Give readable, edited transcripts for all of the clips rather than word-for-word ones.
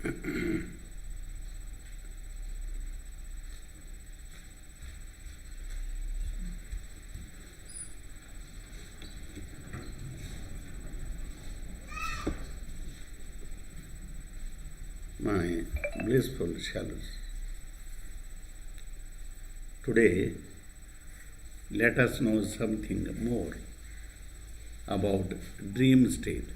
My blissful shallows. Today, let us know something more about dream state.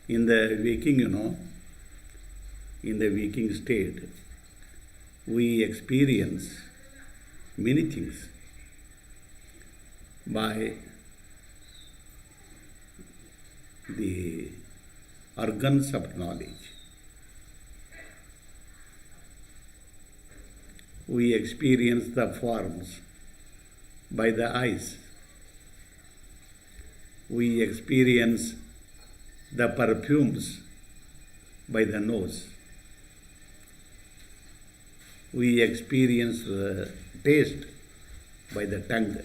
In the waking, in the waking state, we experience many things by the organs of knowledge. We experience the forms by the eyes. We experience the perfumes by the nose. We experience the taste by the tongue.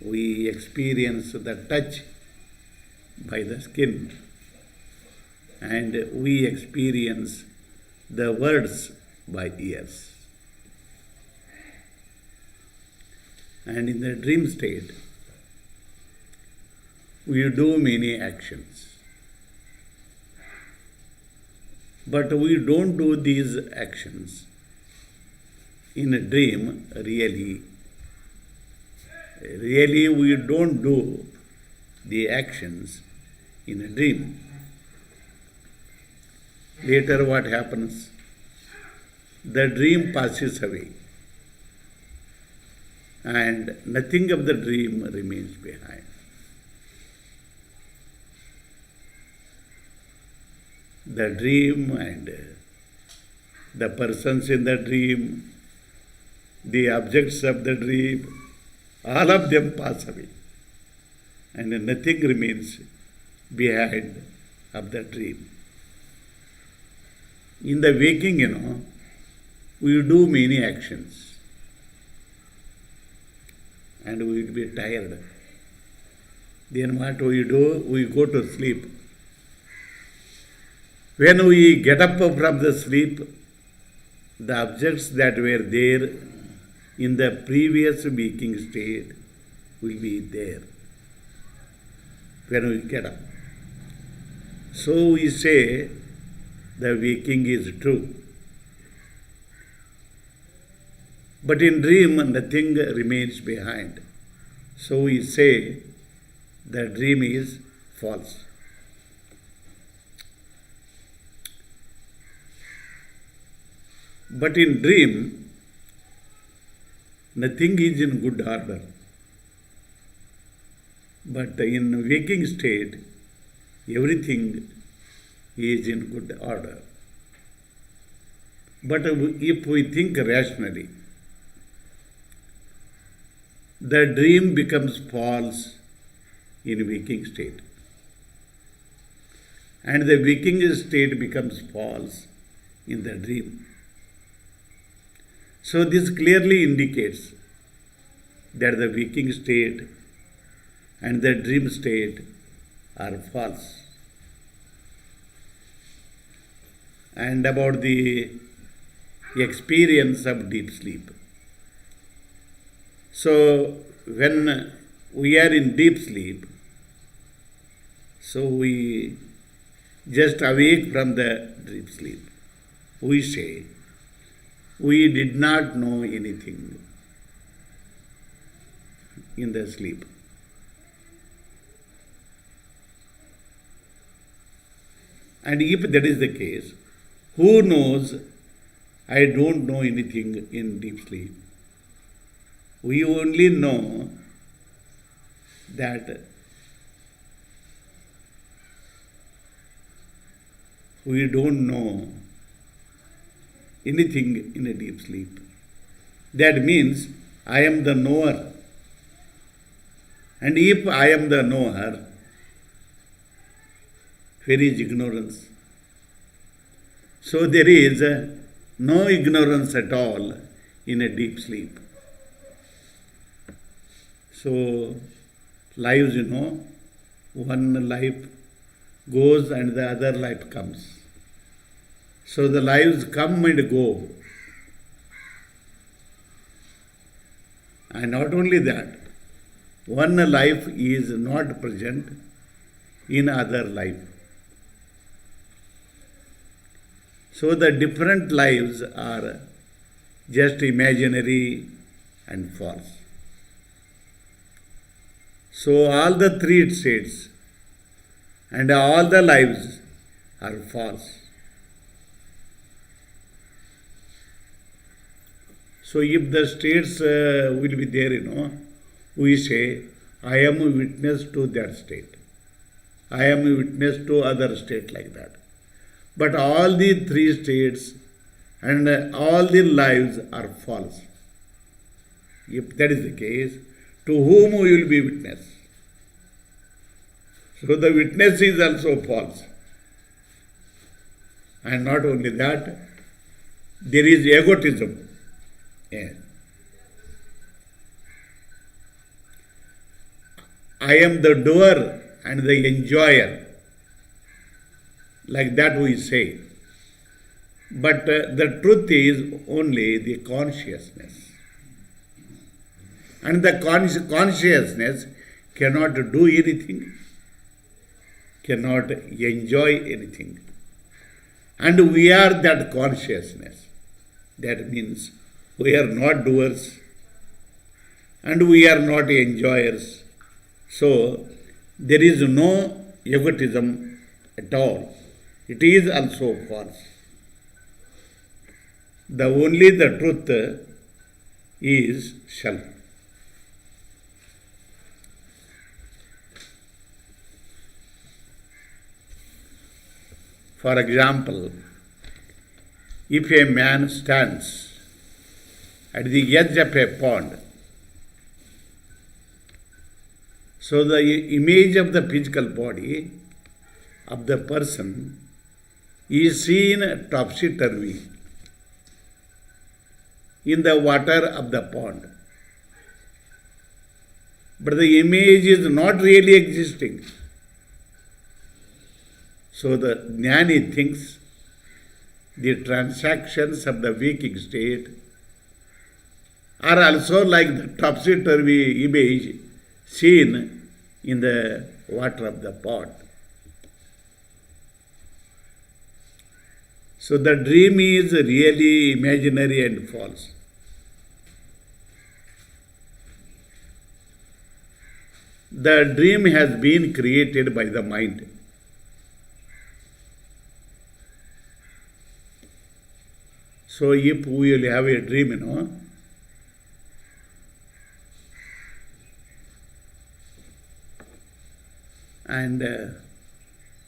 We experience the touch by the skin. And we experience the words by ears. And in the dream state, we do many actions. But we don't do these actions in a dream really. Really, we don't do the actions in a dream. Later, what happens? The dream passes away, and nothing of the dream remains behind. The dream and the persons in the dream, the objects of the dream, all of them pass away, and nothing remains behind of the dream. In the waking, we do many actions, and we will be tired. Then what we do? We go to sleep. When we get up from the sleep, the objects that were there in the previous waking state will be there when we get up. So we say the waking is true. But in dream, nothing remains behind. So we say the dream is false. But in dream, nothing is in good order. But in waking state, everything is in good order. But if we think rationally, the dream becomes false in waking state. And the waking state becomes false in the dream. So this clearly indicates that the waking state and the dream state are false. And about the experience of deep sleep. So when we are in deep sleep, so we just awake from the deep sleep. We say, we did not know anything in the sleep. And if that is the case, who knows I don't know anything in deep sleep? We only know that we don't know anything in a deep sleep. That means I am the knower. And if I am the knower, where is ignorance? So there is no ignorance at all in a deep sleep. So lives, one life goes and the other life comes. So the lives come and go. And not only that, one life is not present in other life. So the different lives are just imaginary and false. So all the three states and all the lives are false. So if the states will be there, we say, I am a witness to that state. I am a witness to other state like that. But all the three states and all the lives are false. If that is the case, to whom we will be witness? So the witness is also false. And not only that, there is egotism. Yeah. I am the doer and the enjoyer. Like that we say. But the truth is only the consciousness. And the consciousness cannot do anything, cannot enjoy anything. And we are that consciousness. That means we are not doers and we are not enjoyers. So there is no egotism at all. It is also false. The only the truth is self. For example, if a man stands at the edge of a pond, so the image of the physical body of the person is seen topsy-turvy in the water of the pond. But the image is not really existing. So the jnani thinks the transactions of the waking state are also like the topsy-turvy image seen in the water of the pond. So the dream is really imaginary and false. The dream has been created by the mind. So if we will have a dream, and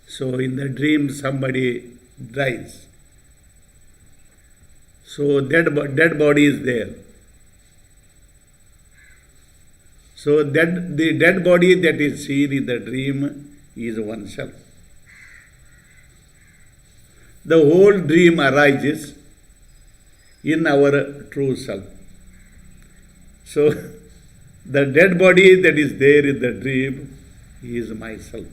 so in the dream somebody dies. So dead body is there. So that the dead body that is seen in the dream is oneself. The whole dream arises in our true self. So the dead body that is there in the dream is myself.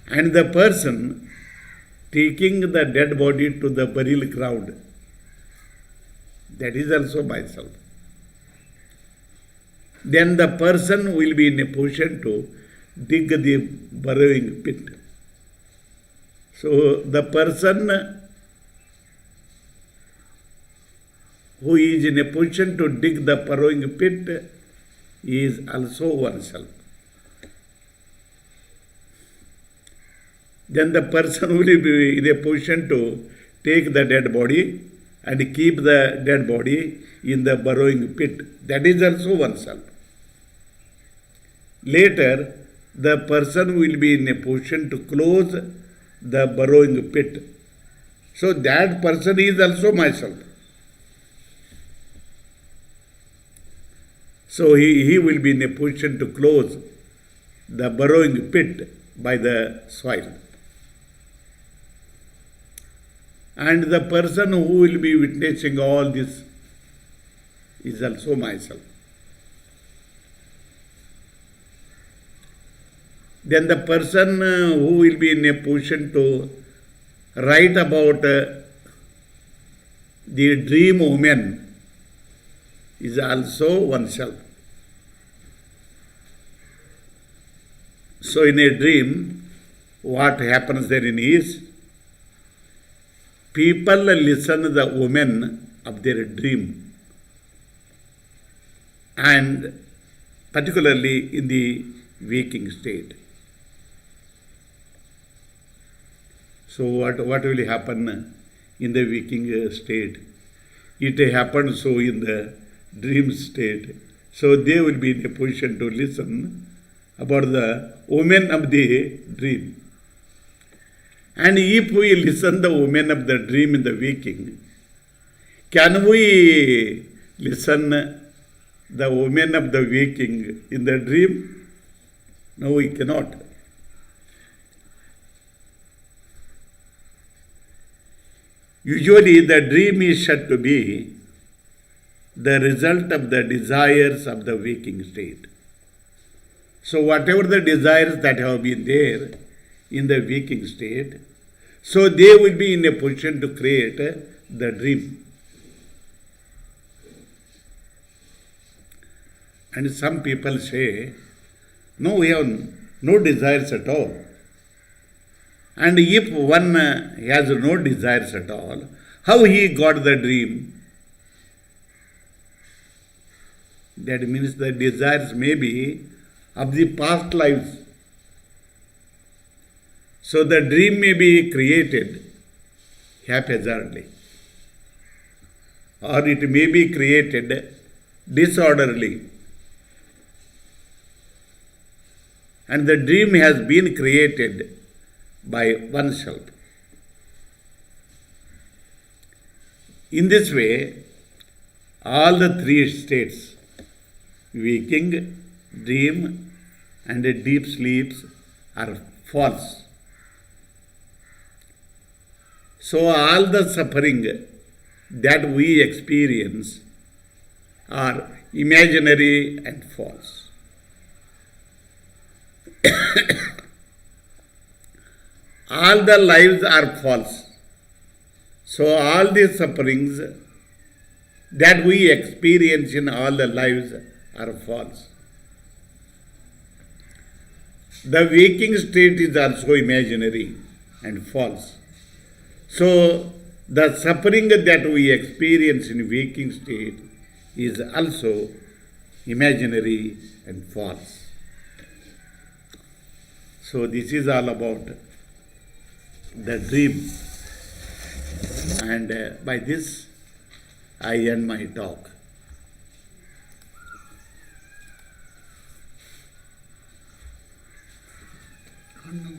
And the person taking the dead body to the burial ground, that is also myself. Then the person will be in a position to dig the burrowing pit. So the person who is in a position to dig the burrowing pit is also oneself. Then the person will be in a position to take the dead body and keep the dead body in the burrowing pit. That is also oneself. Later, the person will be in a position to close the burrowing pit. So that person is also myself. So he will be in a position to close the burrowing pit by the soil. And the person who will be witnessing all this is also myself. then the person who will be in a position to write about the dream woman is also oneself. So in a dream, what happens therein is, people listen to the woman of their dream, and particularly in the waking state. So what will happen in the waking state? It happens so in the dream state. So they will be in a position to listen about the woman of the dream. And if we listen the woman of the dream in the waking, can we listen the woman of the waking in the dream? No, we cannot. Usually the dream is said to be the result of the desires of the waking state. So whatever the desires that have been there in the waking state, so they will be in a position to create the dream. And some people say, no, we have no desires at all. And if one has no desires at all, how he got the dream? That means the desires may be of the past lives. So the dream may be created haphazardly, or it may be created disorderly. And the dream has been created by oneself. In this way, all the three states, waking, dream, and deep sleeps, are false. So all the suffering that we experience are imaginary and false. All the lives are false. So all the sufferings that we experience in all the lives are false. The waking state is also imaginary and false. So the suffering that we experience in waking state is also imaginary and false. So this is all about the dream. And by this I end my talk.